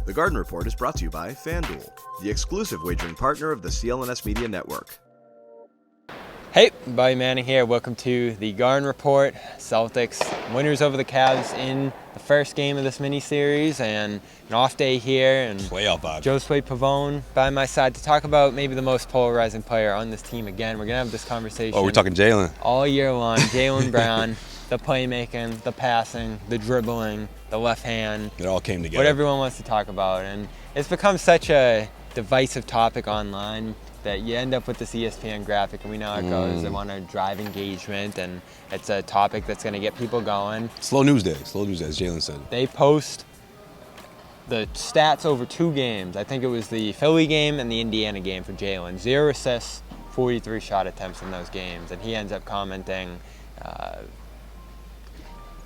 The Garden Report is brought to you by FanDuel, the exclusive wagering partner of the CLNS Media Network. Hey, Bobby Manning here. Welcome to the Garden Report. Celtics winners over the Cavs in the first game of this mini-series, and an off day here. And playoff vibe. Josue Pavon by my side to talk about maybe the most polarizing player on this team again. We're going to have this conversation. Oh, we're talking Jaylen. All year long. Jaylen Brown, the playmaking, the passing, the dribbling, the left hand. It all came together. What everyone wants to talk about. And it's become such a divisive topic online that you end up with this ESPN graphic, and we know how it goes. They want to drive engagement, and it's a topic that's going to get people going. Slow news day, as Jaylen said. They post the stats over two games. I think it was the Philly game and the Indiana game for Jaylen. 0 assists, 43 shot attempts in those games, and he ends up commenting,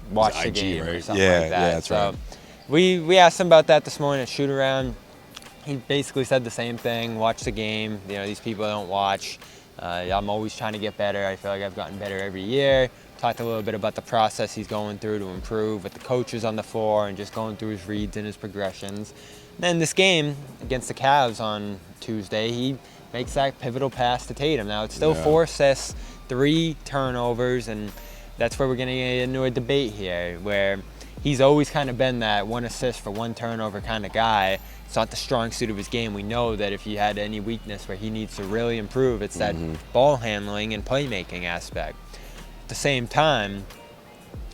watch the IG, game, right? or something Yeah, like that. yeah, that's right. We asked him about that this morning at shoot-around. He basically said the same thing, watch the game. You know, these people don't watch. I'm always trying to get better. I feel like I've gotten better every year. Talked a little bit about the process he's going through to improve with the coaches on the floor and just going through his reads and his progressions. And then this game against the Cavs on Tuesday, he makes that pivotal pass to Tatum. Now, it's still 4 assists, 3 turnovers, and that's where we're going to get into a debate here, where he's always kind of been that 1 assist for 1 turnover kind of guy. It's not the strong suit of his game. We know that if he had any weakness where he needs to really improve, it's that ball handling and playmaking aspect. At the same time,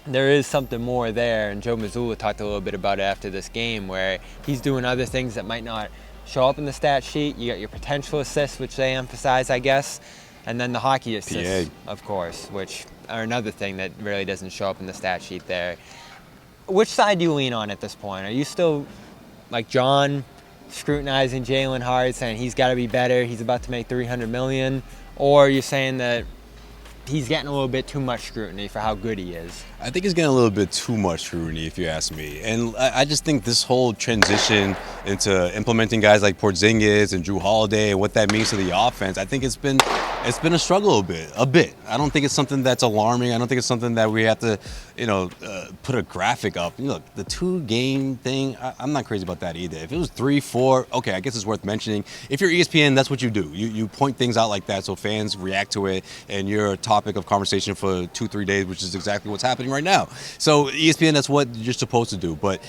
there is something more there, and Joe Mazzulla talked a little bit about it after this game, where he's doing other things that might not show up in the stat sheet. You got your potential assists, which they emphasize, I guess, and then the hockey assists, of course, which are another thing that really doesn't show up in the stat sheet there. Which side do you lean on at this point? Are you still, like John, scrutinizing Jaylen hard, saying he's got to be better, he's about to make $300 million, or are you saying that he's getting a little bit too much scrutiny for how good he is? I think he's getting a little bit too much scrutiny, if you ask me. And I just think this whole transition into implementing guys like Porzingis and Drew Holiday and what that means to the offense, I think it's been a struggle a bit. I don't think it's something that's alarming. I don't think it's something that we have to, put a graphic up. Look, the 2-game thing, I'm not crazy about that either. If it was 3, 4, okay, I guess it's worth mentioning. If you're ESPN, that's what you do. You point things out like that so fans react to it, and you're a topic of conversation for 2-3 days, which is exactly what's happening right now. So ESPN, that's what you're supposed to do. But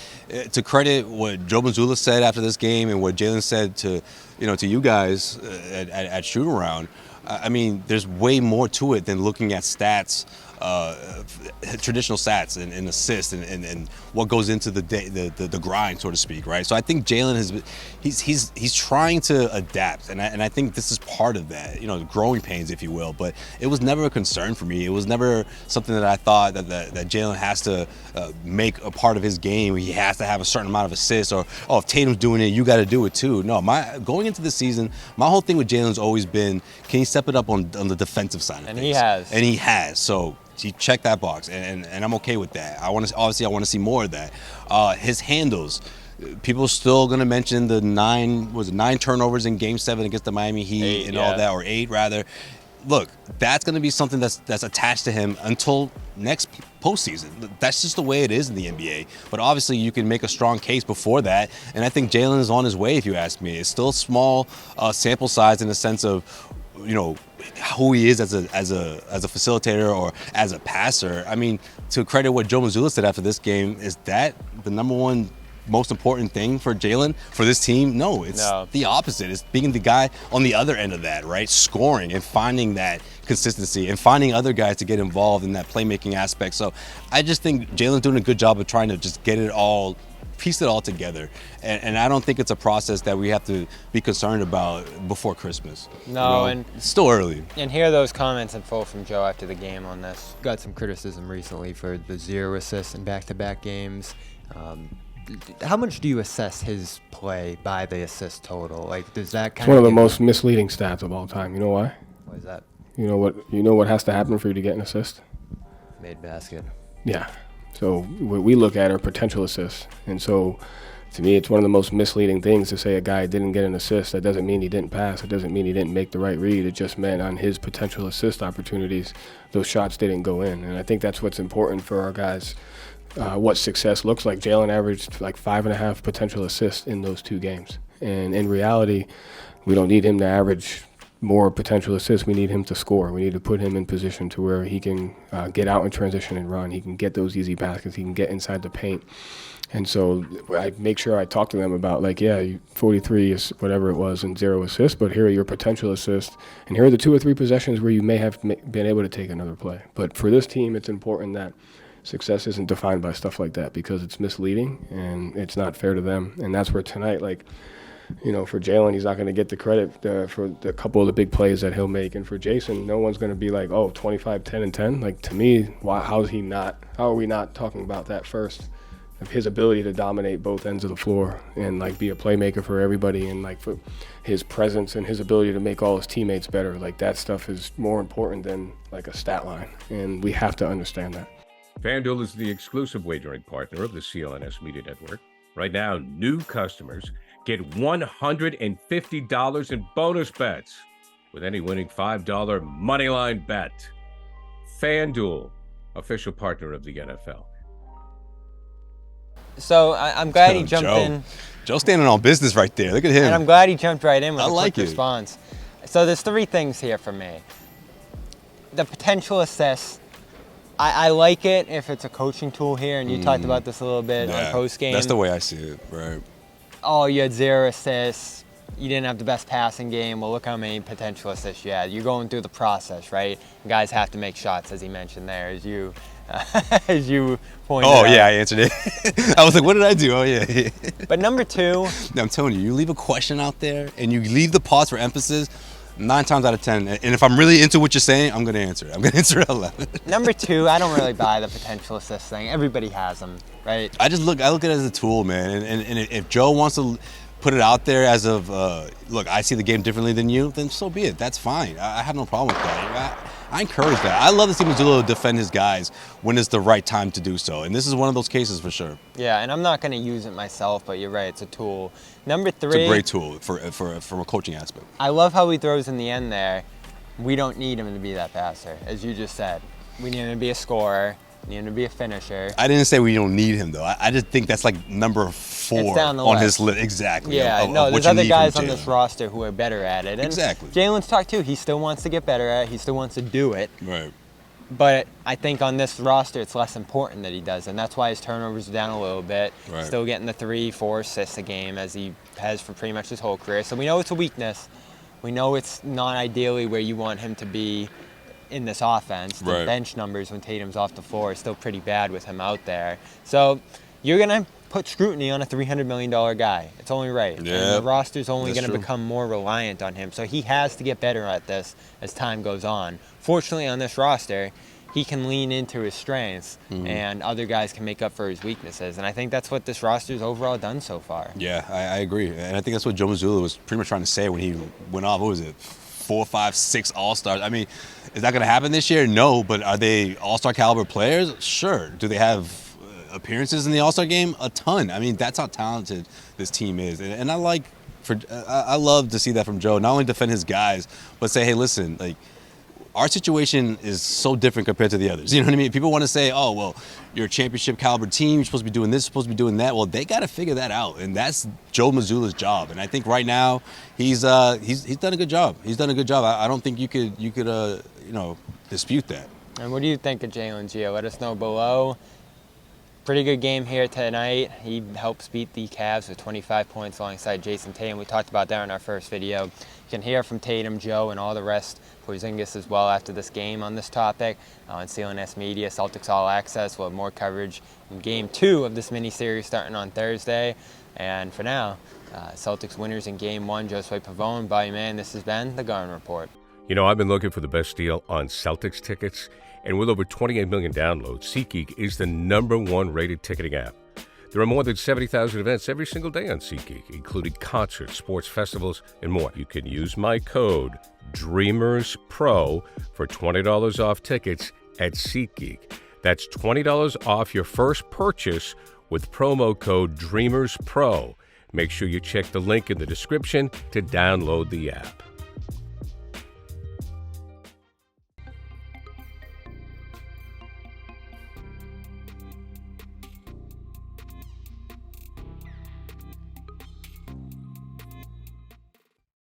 to credit what Joe Mazzulla said after this game and what Jaylen said to you guys at shoot-around, I mean, there's way more to it than looking at stats, traditional stats and assists and what goes into the grind, so to speak, right? So I think Jaylen he's trying to adapt, and I think this is part of that, growing pains, if you will. But it was never a concern for me. It was never something that I thought that Jaylen has to make a part of his game. He has to have a certain amount of assists, or if Tatum's doing it, you got to do it too. No, going into the season, my whole thing with Jaylen's always been, can he step it up on the defensive side of things? And he has. So he checked that box, and I'm okay with that. I want to see more of that. His handles. People are still going to mention the 9 turnovers in Game 7 against the Miami Heat all that, or 8 rather. Look, that's going to be something that's attached to him until next postseason. That's just the way it is in the NBA. But obviously, you can make a strong case before that, and I think Jaylen is on his way, if you ask me. It's still a small sample size in the sense of, who he is as a facilitator or as a passer. I mean, to credit what Joe Mazzulla said after this game, is that the number one most important thing for Jaylen, for this team? No, it's the opposite. It's being the guy on the other end of that, right? Scoring and finding that consistency and finding other guys to get involved in that playmaking aspect. So I just think Jaylen's doing a good job of trying to just piece it all together, and I don't think it's a process that we have to be concerned about before Christmas. No, and it's still early. And hear those comments in full from Joe after the game on this. Got some criticism recently for the 0 assists in back-to-back games. How much do you assess his play by the assist total? Like, does that kind of? It's one of the most misleading stats of all time. You know why? Why is that? You know what has to happen for you to get an assist? Made basket. Yeah. So what we look at are potential assists. And so to me, it's one of the most misleading things to say a guy didn't get an assist. That doesn't mean he didn't pass. It doesn't mean he didn't make the right read. It just meant on his potential assist opportunities, those shots didn't go in. And I think that's what's important for our guys what success looks like. Jaylen averaged like 5.5 potential assists in those 2 games. And in reality, we don't need him to average more potential assists. We need him to score. We need to put him in position to where he can get out in transition and run. He can get those easy baskets. He can get inside the paint. And so I make sure I talk to them about, like, 43 is whatever it was and 0 assists, but here are your potential assists, and here are the 2 or 3 possessions where you may have been able to take another play. But for this team, it's important that success isn't defined by stuff like that, because it's misleading and it's not fair to them. And that's where tonight, like, for Jaylen, he's not going to get the credit for the couple of the big plays that he'll make. And for Jason, no one's going to be like, 25, 10, and 10. Like, to me, how are we not talking about that first? Of his ability to dominate both ends of the floor and, like, be a playmaker for everybody, and, like, for his presence and his ability to make all his teammates better. Like, that stuff is more important than, like, a stat line. And we have to understand that. FanDuel is the exclusive wagering partner of the CLNS Media Network. Right now, new customers get $150 in bonus bets with any winning $5 moneyline bet. FanDuel, official partner of the NFL. So I'm glad he jumped in. Joe standing on business right there. Look at him. And I'm glad he jumped right in with a quick it. response. So there's 3 things here for me. The potential assists. I like it if it's a coaching tool here, and you talked about this a little bit on post-game. That's the way I see it, right? Oh, you had 0 assists. You didn't have the best passing game. Well, look how many potential assists you had. You're going through the process, right? Guys have to make shots, as he mentioned there, as you pointed out. Oh, yeah, I answered it. I was like, what did I do? Oh, yeah. But number 2. I'm telling you, you leave a question out there and you leave the pause for emphasis, 9 times out of 10. And if I'm really into what you're saying, I'm going to answer it. I'm going to answer it out loud. Number 2, I don't really buy the potential assist thing. Everybody has them, right? I look at it as a tool, man. And if Joe wants to put it out there as of, look, I see the game differently than you, then so be it. That's fine. I have no problem with that. I encourage that. I love to see Mazzulla defend his guys when it's the right time to do so. And this is one of those cases for sure. Yeah, and I'm not going to use it myself, but you're right. It's a tool. Number 3. It's a great tool from a coaching aspect. I love how he throws in the end there. We don't need him to be that passer, as you just said. We need him to be a scorer. We need him to be a finisher. I didn't say we don't need him, though. I just think that's like number 4 on his list. Exactly. Yeah, there's other guys on this roster who are better at it. And exactly. Jalen's talked too. He still wants to get better at it. He still wants to do it. Right. But I think on this roster, it's less important that he does. And that's why his turnovers are down a little bit. Right. Still getting the 3-4 assists a game, as he has for pretty much his whole career. So we know it's a weakness. We know it's not ideally where you want him to be in this offense. The bench numbers when Tatum's off the floor are still pretty bad with him out there. So you're going to put scrutiny on a $300 million guy. It's only right. Yeah, and the roster's only going to true. become more reliant on him. So he has to get better at this as time goes on. Fortunately, on this roster, he can lean into his strengths, and other guys can make up for his weaknesses. And I think that's what this roster's overall done so far. Yeah, I agree. And I think that's what Joe Mazzulla was pretty much trying to say when he went off. What was it? 4, 5, 6 All-Stars. I mean, is that going to happen this year? No, but are they All-Star caliber players? Sure. Do they have appearances in the All-Star game? A ton. I mean, that's how talented this team is. And I love to see that from Joe. Not only defend his guys, but say, hey, listen, like, our situation is so different compared to the others. You know what I mean? People want to say, oh, well, you're a championship caliber team. You're supposed to be doing this, supposed to be doing that. Well, they got to figure that out. And that's Joe Mazzulla's job. And I think right now he's done a good job. He's done a good job. I don't think you could dispute that. And what do you think of Jaylen, Gio? Let us know below. Pretty good game here tonight. He helps beat the Cavs with 25 points alongside Jason Tatum. We talked about that in our first video. You can hear from Tatum, Joe, and all the rest, Porzingis as well, after this game on this topic on CLNS Media, Celtics All Access. We'll have more coverage in Game 2 of this mini-series starting on Thursday. And for now, Celtics winners in Game 1, Josue Pavon. Bye, man. This has been The Garden Report. You know, I've been looking for the best deal on Celtics tickets, and with over 28 million downloads, SeatGeek is the #1 rated ticketing app. There are more than 70,000 events every single day on SeatGeek, including concerts, sports festivals, and more. You can use my code DREAMERSPRO for $20 off tickets at SeatGeek. That's $20 off your first purchase with promo code DREAMERSPRO. Make sure you check the link in the description to download the app.